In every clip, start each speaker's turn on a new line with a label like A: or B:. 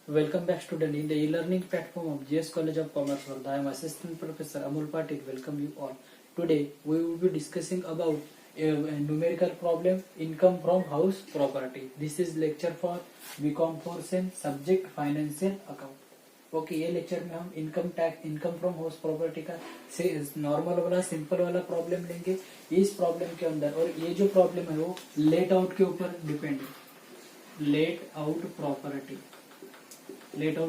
A: Welcome back, student, in the e-learning platform of GS College of Commerce World. I am Assistant Professor Amol Patil. Welcome you all. Today we will be discussing about a numerical problem, income from house property. This is lecture for BCom 4 SEM subject financial account. Okay ये lecture में हम income from house property का normal वाला simple वाला problem लेंगे इस problem के अंदर। और ये जो प्रॉब्लम है वो लेट आउट के ऊपर डिपेंड है, लेट आउट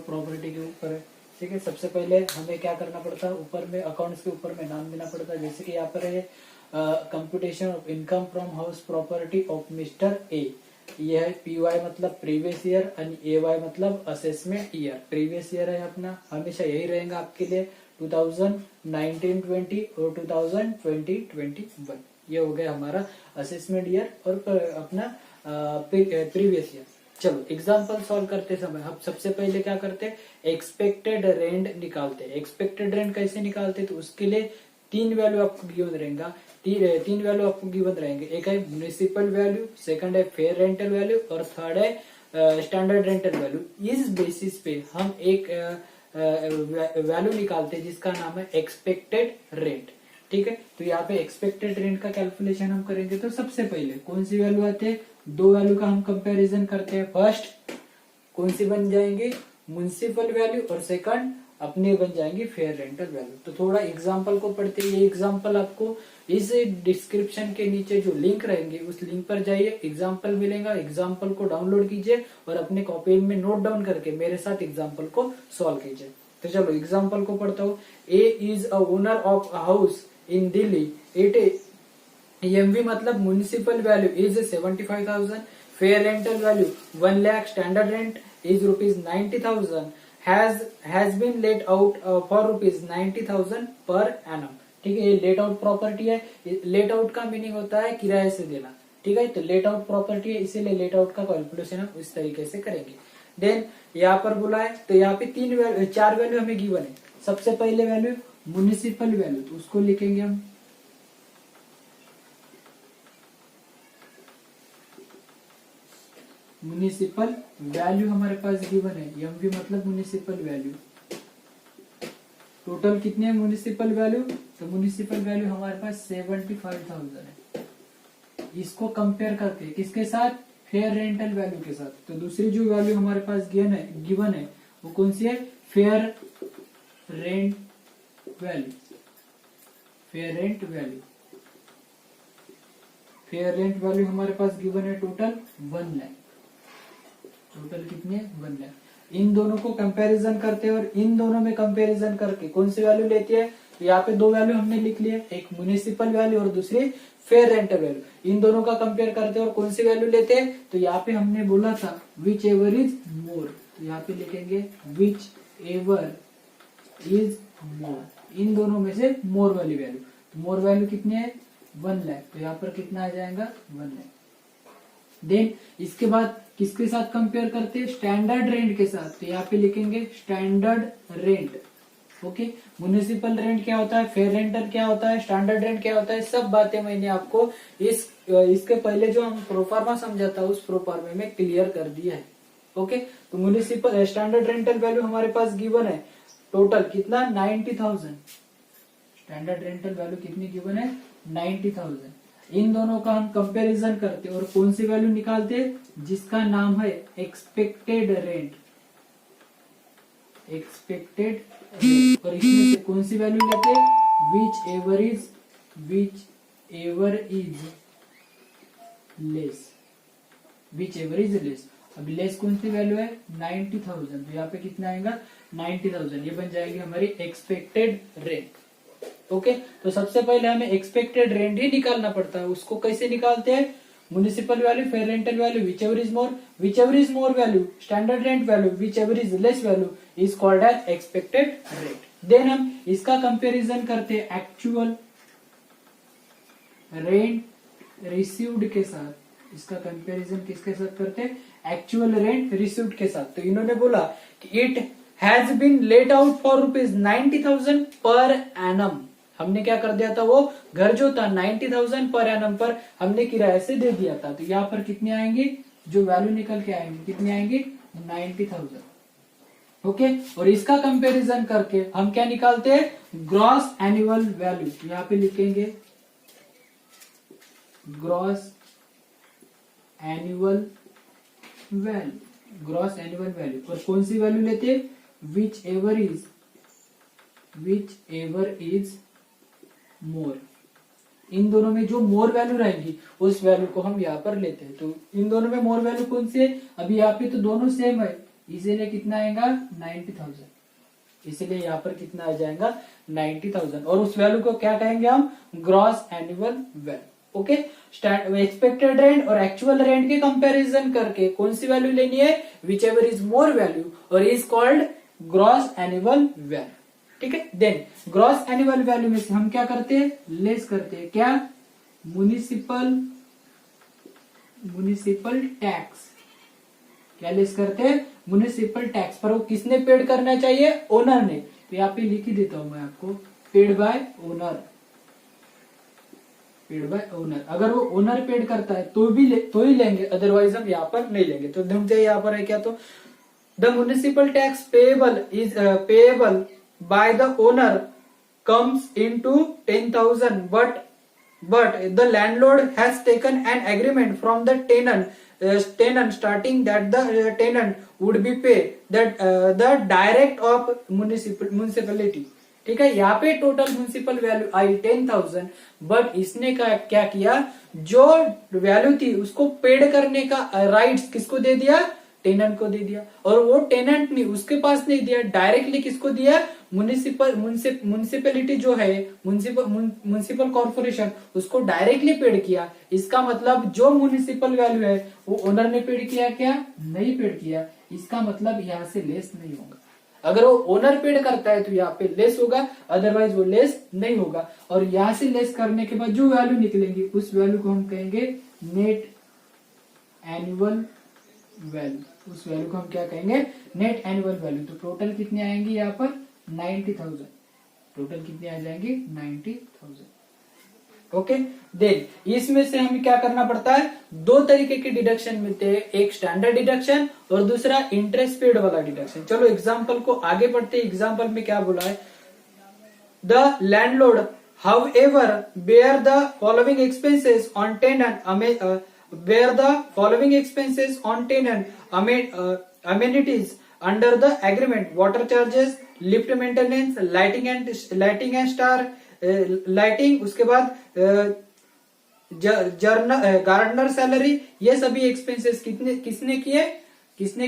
A: प्रॉपर्टी के ऊपर है। ठीक है, सबसे पहले हमें क्या करना पड़ता है, ऊपर में अकाउंट्स के ऊपर में नाम देना पड़ता है। जैसे कि यहाँ पर है computation of income from house property of mister A. ये है पीवाई मतलब प्रीवियस ईयर और एवाई मतलब असेसमेंट ईयर। प्रीवियस ईयर है अपना, हमेशा यही रहेगा आपके लिए 2019-20 और 2020-21। ये हो गया हमारा असेसमेंट ईयर और अपना प्रीवियस ईयर। चलो एग्जाम्पल सॉल्व करते समय हम सबसे पहले क्या करते हैं, एक्सपेक्टेड रेंट निकालते हैं। एक्सपेक्टेड रेंट कैसे निकालते हैं, तो उसके लिए तीन वैल्यू आपको गिवन रहेगा। तीन वैल्यू आपको गिवन रहेंगे, एक है म्युनिसिपल वैल्यू, सेकंड है फेयर रेंटल वैल्यू और थर्ड है स्टैंडर्ड रेंटल वैल्यू। इस बेसिस पे हम एक वैल्यू निकालते हैं जिसका नाम है एक्सपेक्टेड रेंट। ठीक है, तो यहाँ पे एक्सपेक्टेड रेंट का कैलकुलेशन हम करेंगे। तो सबसे पहले कौन सी वैल्यू आते हैं, दो वैल्यू का हम कंपैरिजन करते हैं। फर्स्ट कौन सी बन जाएंगे, म्युनिसिपल वैल्यू, और सेकंड अपने बन जाएंगे फेयर रेंटल वैल्यू। तो थोड़ा एग्जांपल को पढ़ते हैं। ये एग्जांपल आपको इस डिस्क्रिप्शन के नीचे जो लिंक रहेंगे उस लिंक पर जाइए, एग्जांपल मिलेगा। एग्जांपल को डाउनलोड कीजिए और अपने कॉपी में नोट डाउन करके मेरे साथ एग्जांपल को सॉल्व कीजिए। तो चलो एग्जांपल को पढ़ता हूँ। A is a owner of a house in Delhi. It EMV मतलब municipal value is 75,000, fair rental value 1 lakh, standard rent is ₹90,000, has been let out for ₹90,000 per annum। ठीक है, ये लेट आउट प्रॉपर्टी है। लेट आउट का meaning होता है किराए से देना। ठीक है, तो लेट आउट प्रॉपर्टी है, इसीलिए लेट आउट का कैलकुलेशन हम इस तरीके से करेंगे। देन यहाँ पर बोला है, तो यहाँ पे चार वैल्यू हमें गिवन है। सबसे पहले वैल्यू म्युनिसिपल वैल्यू, तो उसको लिखेंगे हम म्युनिसिपल वैल्यू हमारे पास गिवन है। एमवी मतलब म्युनिसिपल वैल्यू। टोटल कितने है म्युनिसिपल वैल्यू, तो म्युनिसिपल वैल्यू हमारे पास 75,000 है। इसको कंपेयर करके किसके साथ, फेयर रेंटल वैल्यू के साथ। तो दूसरी जो वैल्यू हमारे पास गिवन है वो कौन सी है, fair rent value. Fair rent value हमारे पास गिवन है टोटल 1 लाख। टोटल कितने, 1 लाख। इन दोनों को कंपैरिजन करते हैं और इन दोनों में कंपैरिजन करके कौन सी वैल्यू लेती है, तो यहाँ पे दो वैल्यू हमने लिख लिया, एक म्युनिसिपल वैल्यू और दूसरी फेयर रेंटल वैल्यू। इन दोनों का कंपेयर करते हैं और कौन सी वैल्यू लेते हैं, तो यहाँ पे हमने बोला था विच एवर इज मोर, तो यहाँ पे लिखेंगे विच एवर इज मोर। इन दोनों में से मोर वाली वैल्यू, तो मोर वैल्यू कितनी है, 1 लाख। तो यहाँ पर कितना आ जाएगा, 1 लाख। देन इसके बाद किसके साथ कंपेयर करते हैं, स्टैंडर्ड रेंट के साथ। तो यहाँ पे लिखेंगे standard rent. Okay, municipal rent क्या होता है, फेयर रेंटल क्या होता है, स्टैंडर्ड रेंट क्या होता है, सब बातें मैंने आपको इसके पहले जो हम प्रोफार्मा समझा था उस प्रोफार्मे में क्लियर कर दिया है। ओके, तो म्युनिसिपल स्टैंडर्ड रेंटल वैल्यू हमारे पास गिवन है टोटल कितना, 90,000। स्टैंडर्ड रेंटल वैल्यू कितनी गिवन है, 90,000। इन दोनों का हम कंपैरिजन करते और कौन सी वैल्यू निकालते, जिसका नाम है एक्सपेक्टेड रेंट। और इसमें से कौन सी वैल्यू लेते, विच एवर इज लेस। अब लेस कौन सी वैल्यू है, 90,000। तो यहाँ पे कितना आएगा, 90,000। ये बन जाएगी हमारी एक्सपेक्टेड रेंट। ओके, तो सबसे पहले हमें एक्सपेक्टेड रेंट ही निकालना पड़ता है। उसको कैसे निकालते हैं, municipal value, fair rental value, whichever is more value, standard rent value, whichever is less value is called as expected rent. Then हम इसका कंपैरिजन करते हैं एक्चुअल रेंट रिसीव्ड के साथ। इसका कंपैरिजन किसके साथ करते हैं, एक्चुअल रेंट रिसीव्ड के साथ। तो इन्होंने बोला कि it has been let out for ₹90,000 per annum. हमने क्या कर दिया था, वो घर जो था 90,000 पर एनम पर हमने किराए से दे दिया था। तो यहाँ पर कितने आएंगे, जो वैल्यू निकल के आएंगे कितने आएंगे, 90,000। ओके और इसका कंपैरिजन करके हम क्या निकालते हैं, ग्रॉस एनुअल वैल्यू। यहां पे लिखेंगे gross annual value, gross annual value. और कौन सी वैल्यू लेते हैं, विच एवर इज मोर। इन दोनों में जो मोर वैल्यू रहेगी उस वैल्यू को हम यहाँ पर लेते हैं। तो इन दोनों में मोर वैल्यू कौन सी है, अभी यहाँ पे तो दोनों सेम है, इसीलिए कितना आएगा 90,000, इसीलिए यहाँ पर कितना आ जाएगा 90,000। और उस वैल्यू को क्या कहेंगे हम, gross annual value. Okay expected rent और एक्चुअल रेंट के कंपैरिजन करके कौन सी वैल्यू लेनी है, whichever is more value और is called gross annual value. ठीक है, देन ग्रॉस एनुअल वैल्यू में से हम क्या करते हैं, लेस करते हैं क्या, म्युनिसिपल टैक्स। क्या लेस करते हैं, म्युनिसिपल टैक्स। पर वो किसने पेड करना चाहिए, ओनर ने। तो यहाँ पे लिख ही देता हूं मैं आपको, paid by owner, paid by owner. अगर वो ओनर पेड करता है तो ही लेंगे, अदरवाइज हम यहाँ पर नहीं लेंगे। तो ढूंढते यहाँ पर है क्या, तो the municipal tax payable is payable by the owner comes into 10,000 but the landlord has taken an agreement from the tenant starting that the tenant would be paid that the direct of municipality। ठीक है, यहाँ पे total municipal value I 10,000 but इसने क्या किया, जो value थी उसको पेड करने का राइट्स किसको दे दिया, टेनेंट को दे दिया। और वो टेनेंट ने उसके पास नहीं दिया, डायरेक्टली किसको दिया, म्युनिसिपैलिटी जो है, म्युनिसिपल कॉर्पोरेशन, उसको डायरेक्टली पेड किया। इसका मतलब जो म्युनिसिपल वैल्यू है वो ओनर ने पेड किया क्या, नहीं पेड किया। इसका मतलब यहाँ से लेस नहीं होगा। अगर वो ओनर पेड करता है तो यहाँ पे लेस होगा, अदरवाइज वो लेस नहीं होगा। और यहाँ से लेस करने के बाद जो वैल्यू निकलेंगी उस वैल्यू को हम कहेंगे नेट एनुअल वैल्यू। उस वैल्यू को हम क्या कहेंगे, नेट एनुअल वैल्यू। तो टोटल कितने आएंगे यहाँ पर 90,000, टोटल कितने आ जाएंगे 90,000। ओके देन इसमें से हमें क्या करना पड़ता है, दो तरीके के डिडक्शन मिलते हैं, एक स्टैंडर्ड डिडक्शन और दूसरा इंटरेस्ट पेड वाला डिडक्शन। चलो एग्जांपल को आगे बढ़ते हैं। एग्जांपल में क्या बोला है, the landlord however bear the following expenses on tenant amenities under the agreement: water charges, lift maintenance, lighting and star lighting, उसके बाद गार्डनर सैलरी। ये सभी एक्सपेंसेस किसने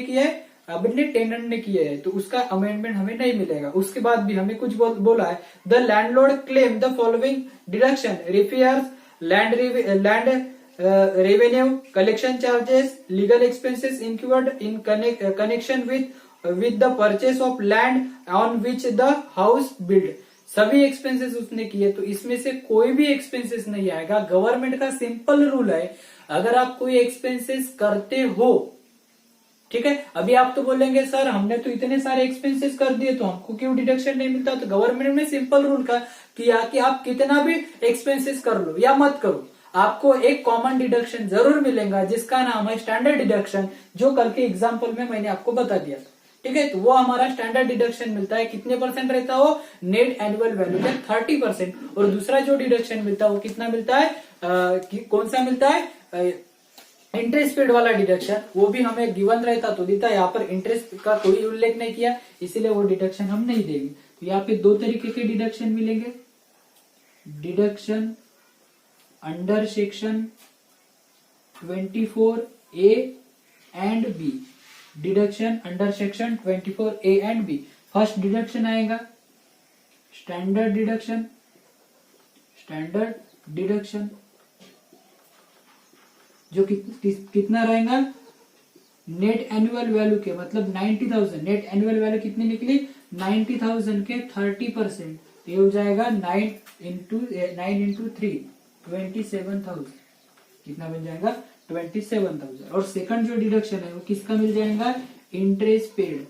A: किए, अपने टेनेंट ने किए हैं। तो उसका अमेंडमेंट हमें नहीं मिलेगा। उसके बाद भी हमें कुछ बोला है, the landlord claim the following deduction: repairs, land revenue, collection charges, legal expenses incurred in connection with the purchase of land on which the house build. सभी एक्सपेंसेस उसने किए, तो इसमें से कोई भी एक्सपेंसेस नहीं आएगा। गवर्नमेंट का सिंपल रूल है, अगर आप कोई एक्सपेंसेस करते हो, ठीक है, अभी आप तो बोलेंगे सर हमने तो इतने सारे एक्सपेंसेस कर दिए तो हमको क्यों डिडक्शन नहीं मिलता। तो गवर्नमेंट ने सिंपल रूल किया कि आप कितना भी एक्सपेंसेस कर लो या मत करो, आपको एक कॉमन डिडक्शन जरूर मिलेगा जिसका नाम है स्टैंडर्ड डिडक्शन, जो कल के एग्जाम्पल में मैंने आपको बता दिया था। ठीक है, तो वो हमारा स्टैंडर्ड डिडक्शन मिलता है, कितने परसेंट रहता है वो, नेट एनुअल वैल्यू का 30%। और दूसरा जो डिडक्शन मिलता है वो कितना मिलता है, कौन सा मिलता है, इंटरेस्ट पेड वाला डिडक्शन। वो भी हमें गिवन रहता तो देता, यहाँ पर इंटरेस्ट का कोई उल्लेख नहीं किया, इसीलिए वो डिडक्शन हम नहीं देंगे। तो यहाँ पे दो तरीके के डिडक्शन मिलेंगे, deduction under section 24A and B, deduction under section 24A and B. First deduction आएगा स्टैंडर्ड डिडक्शन जो कितना रहेगा, नेट एनुअल वैल्यू के, मतलब 90,000। नेट एनुअल वैल्यू कितनी निकली, 90,000 के 30%, तो ये हो जाएगा 9 इंटू 3 27,000। कितना मिल जाएगा, 27,000। और सेकंड जो डिडक्शन है वो किसका मिल जाएगा, इंटरेस्ट पेड।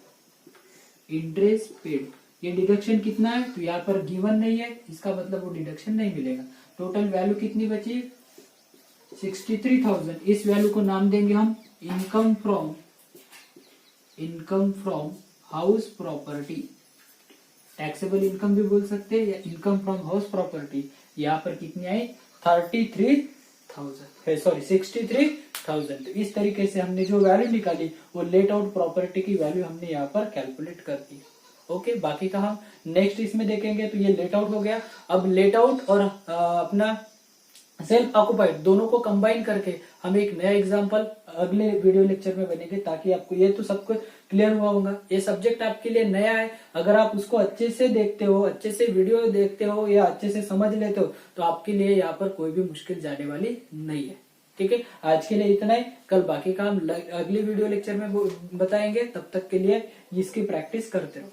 A: ये डिडक्शन कितना है, तो यहाँ पर गिवन नहीं है, इसका मतलब वो डिडक्शन नहीं मिलेगा। टोटल वैल्यू कितनी बची, 63,000। इस वैल्यू को नाम देंगे हम income from house property, taxable income भी बोल सकते हैं या इनकम फ्रॉम हाउस प्रॉपर्टी, यहाँ पर कितनी आई 33,000 सॉरी 63,000। तो इस तरीके से हमने जो वैल्यू निकाली वो लेट आउट प्रॉपर्टी की वैल्यू हमने यहाँ पर कैलकुलेट कर दी। ओके, बाकी का हम नेक्स्ट इसमें देखेंगे। तो ये लेट आउट हो गया। अब लेट आउट और अपना सेल्फ ऑक्युपाइड दोनों को कंबाइन करके हम एक नया एग्जांपल अगले वीडियो लेक्चर में बनेंगे, ताकि आपको ये तो सबको क्लियर हुआ होगा। ये सब्जेक्ट आपके लिए नया है, अगर आप उसको अच्छे से देखते हो, अच्छे से वीडियो देखते हो या अच्छे से समझ लेते हो तो आपके लिए यहाँ पर कोई भी मुश्किल जाने वाली नहीं है। ठीक है, आज के लिए इतना ही। कल बाकी का हम अगले वीडियो लेक्चर में बताएंगे। तब तक के लिए इसकी प्रैक्टिस करते रहो।